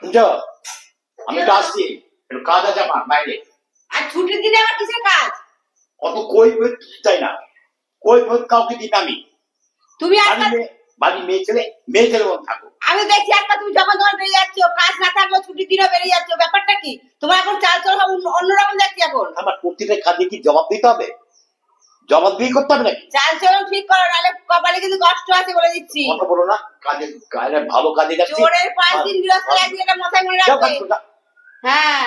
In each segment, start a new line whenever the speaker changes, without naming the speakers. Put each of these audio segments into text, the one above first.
বুঝছো? আমি তো আসছি, একটু কাজ আছে আমার বাইরে।
আর ছুটির দিনে আমার কিসের কাজ?
অত কই চাই না, কই কাউকে দিন আমি।
তুমি
বাড়ি মেয়ে ছেলে মন থাকো।
আমি দেখছি একটা তুমি যখন তোমার বেরিয়ে যাচ্ছ, কাজ না থাকলেও ছুটির দিনও বেরিয়ে যাচ্ছ, ব্যাপারটা কি? তোমার এখন চাল চল অন্যরকম দেখছি এখন।
আমার প্রতিটা কাজে কি জবাব দিতে হবে? জবাব দিয়ে করতে হবে নাকি?
চাল চলন ঠিক করো, নাহলে কপালে কিন্তু কষ্ট আছে বলে দিচ্ছি।
কথা বলো না, কাজে ভালো কাজে যাচ্ছি।
চোরের 5 দিন গৃহস্থ একদিন, এটা মাথায় মনে রাখবে। হ্যাঁ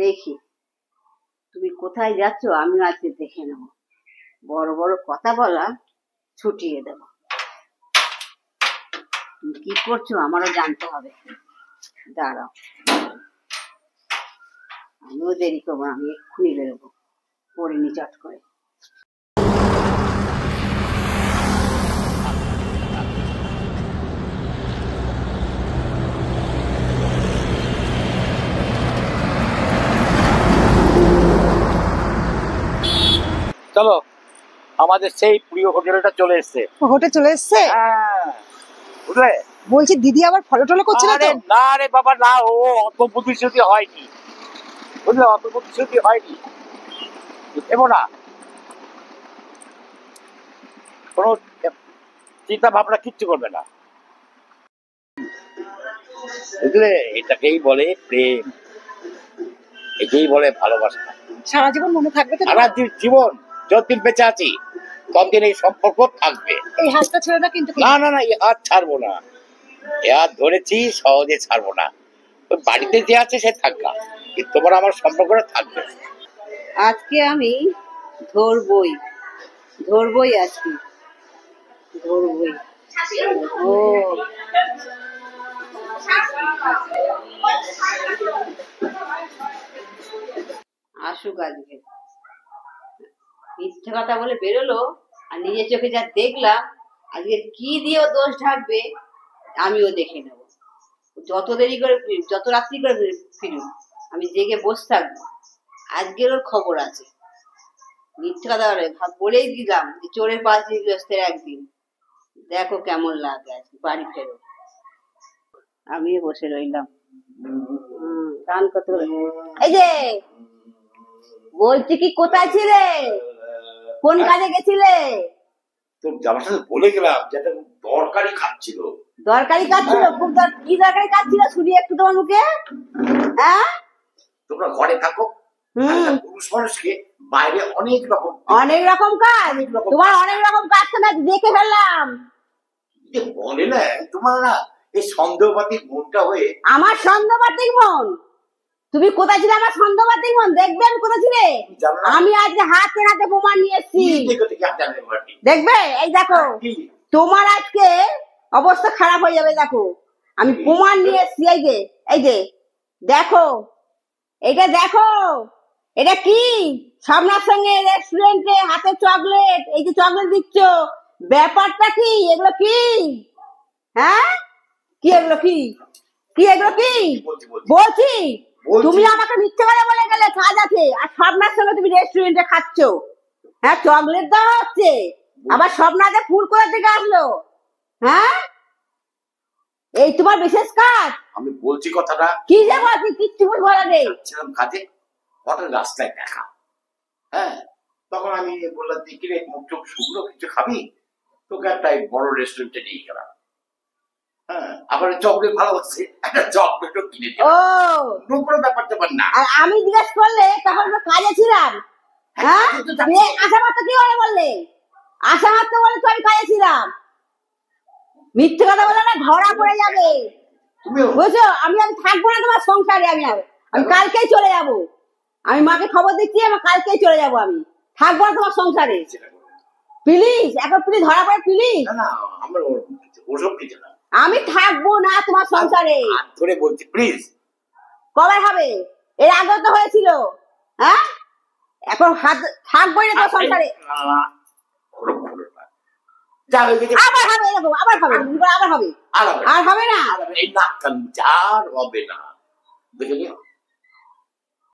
দেখি তুমি কোথায় যাচ্ছ, আমিও আজকে দেখে নেব। বড় বড় কথা বলা ছুটিয়ে দেব। তুমি কি করছো আমারও জানতে হবে। দাঁড়াও, আমিও দেরি করবো, আমি এক্ষুনি বেরোবো, পড়িনি চট করে।
চলো, আমাদের সেই প্রিয় হোটেলটা চলে এসছে।
হোটেল চলে এসছে?
বুঝলে?
বলছি দিদি আবার ফলো টলো করছে না তো?
না রে বাবা, না, ও অত প্রতিশ্রুতি হয়নি, বুঝলে, অত প্রতিশ্রুতি হয়নি। দেবো না, কোনো চিন্তা ভাবনা কিচ্ছু করবে না, বুঝলে? এটাকেই বলে প্রেম, একেই বলে ভালোবাসা।
সারা জীবন মনে থাকবে তো?
সারা জীবন যতদিন বেঁচে আছি ততদিন এই সম্পর্ক থাকবে।
এই হাতটা ছেড়ে না কিন্তু।
না না না, এই হাত ছাড়বো না, এ হাত ধরেছি, সহজে ছাড়বো না। ওই বাড়িতে যে আছে সে থাকবা, কিন্তু তোমার আমার সম্পর্কটা থাকবে।
আজকে আমি ধরবই আজকে, ধরবই। ও আসুক আজকে, মিথ্যে কথা বলে বেরোলো, আর নিজের চোখে যা দেখলাম, আজকে কি দিয়ে ও দোষ ঢাকবে আমিও দেখে নেব। যত দেরি করে যত রাত্রি করে ফিরুক, আমি জেগে বসে থাকবো। আজকের ওর খবর আছে। মিথ্যে কথা বলেই দিলাম যে চোরের 5 দিন গৃহস্থের একদিন। দেখো কেমন লাগে আজকে বাড়ি ফেরো। আমি বসে রইলাম, গান করতে। এই যে বলছি, কি কোথায় ছিলে, কোন কাজে গেছিলে?
তো আমার সাথে বলে গেলাম যেটা দরকারি কাজ ছিল।
দরকারি কাজ ছিল? খুব কি দরকারি কাজ ছিল শুনি একটু তোমার মুখে। হ্যাঁ,
তোমরা ঘরে থাকো, পুরুষ মানুষকে বাইরে অনেক রকম
কাজ, তোমার অনেক রকম কাজ তো না দেখে ফেললাম।
বলে না তোমার না এই সন্দেহবাতিক মনটা হয়ে।
আমার সন্দেহবাতিক মন? তুমি কোথায় ছিলে আমার সন্দেহবাতিক মন? দেখবে আমি কোথায় ছিলে। আমি আজকে হাতে হাতে প্রমাণ নিয়ে এসেছি, দেখবে। এই দেখো, তোমার আজকে অবস্থা খারাপ হয়ে যাবে। দেখো আমি প্রমাণ নিয়ে এসেছি। এই যে দেখো, এটা দেখো, এটা কি? স্বপ্নার সঙ্গে রেস্টুরেন্টে হাতে চকলেট, এই যে চকলেট দিচ্ছ, ব্যাপারটা কি? এগুলো কি? হ্যাঁ, কি এগুলো? কি এগুলো? কি বলছি? তুমি আমাকে মিথ্যে কথা বলে গেলে কাজ আছে, আর স্বপ্নার সঙ্গে তুমি রেস্টুরেন্টে খাচ্ছ। হ্যাঁ, চকলেট দেওয়া হচ্ছে, আবার স্বপ্নাতে ফুল কোথা থেকে আসলো? হ্যাঁ, এই তোমার বিশেষ কাজ?
আমি বলছি কথাটা।
কি যে বলছি, কিচ্ছু বলা নেই।
কাজে হঠাৎ রাস্তায় দেখা, হ্যাঁ, তখন আমি বললাম দেখি রে, মুখ চোখ শুকনো, কিছু খাবি? তোকে একটা বড় রেস্টুরেন্টে নিয়ে গেলাম। হ্যাঁ, আবার চকলেট ভালো হচ্ছে, একটা চকলেটও কিনে দিলাম। কোনো ব্যাপার ট্যাপার না।
আর আমি জিজ্ঞেস করলে তখন তো কাজে ছিলাম। হ্যাঁ, আশা মাত্র কি বলে বললে? আশা মাত্র বলে তো আমি কাজে ছিলাম। মিথ্যে কথা বলে না, ধরা পড়ে যাবে, বুঝছো? আমি থাকবো না তোমার সংসারে। আমি কালকেই চলে যাব। আমি মাকে খবর দিচ্ছি, আমার কালকেই চলে যাব। আমি থাকবো না তোমার সংসারে। প্লিজ, এখন প্লিজ ধরা পড়ে, প্লিজ। আমি থাকবো না তোমার সংসারে,
ধরে বলছি, প্লিজ।
কবে হবে? এর আগে তো হয়েছিল। হ্যাঁ, এখন থাকবোই না তোমার সংসারে। আবার হবে, এরকম আবার হবে, আবার হবে, আর হবে না।
এই নাক কান, আর হবে না, দেখে নিও।